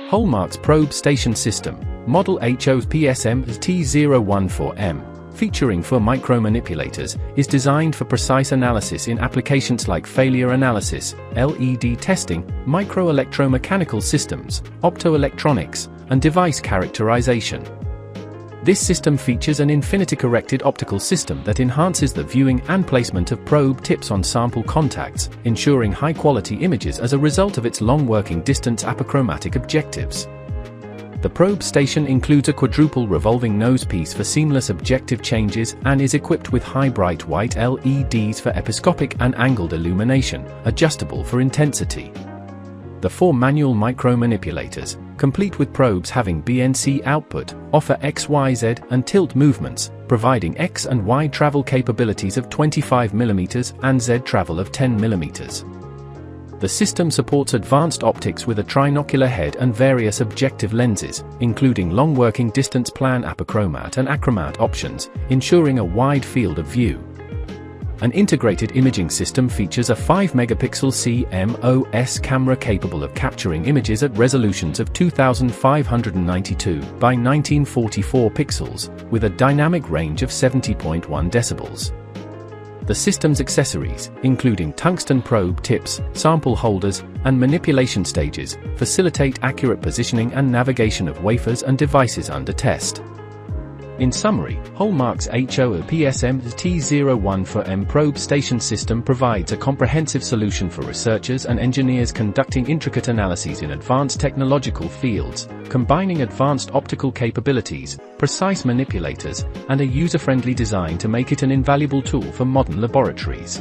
Holmarc's probe station system, model HO-PSM T014M, featuring for micromanipulators, is designed for precise analysis in applications like failure analysis, LED testing, microelectromechanical systems, optoelectronics, and device characterization. This system features an infinity-corrected optical system that enhances the viewing and placement of probe tips on sample contacts, ensuring high-quality images as a result of its long working distance apochromatic objectives. The probe station includes a quadruple revolving nosepiece for seamless objective changes and is equipped with high bright white LEDs for episcopic and angled illumination, adjustable for intensity. The 4 manual micromanipulators, complete with probes having BNC output, offer X, Y, Z, and tilt movements, providing X and Y travel capabilities of 25 mm and Z travel of 10 mm. The system supports advanced optics with a trinocular head and various objective lenses, including long working distance plan apochromat and achromat options, ensuring a wide field of view. An integrated imaging system features a 5-megapixel CMOS camera capable of capturing images at resolutions of 2592 by 1944 pixels, with a dynamic range of 70.1 decibels. The system's accessories, including tungsten probe tips, sample holders, and manipulation stages, facilitate accurate positioning and navigation of wafers and devices under test. In summary, Holmarc's HO-PSM T014M probe station system provides a comprehensive solution for researchers and engineers conducting intricate analyses in advanced technological fields, combining advanced optical capabilities, precise manipulators, and a user-friendly design to make it an invaluable tool for modern laboratories.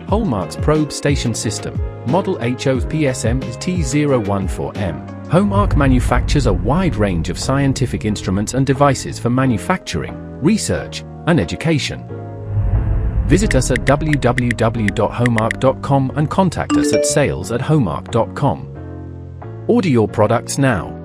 Holmarc's probe station system, model HO-PSM T014M. Holmarc manufactures a wide range of scientific instruments and devices for manufacturing, research, and education. Visit us at www.holmarc.com and contact us at sales@holmarc.com. Order your products now.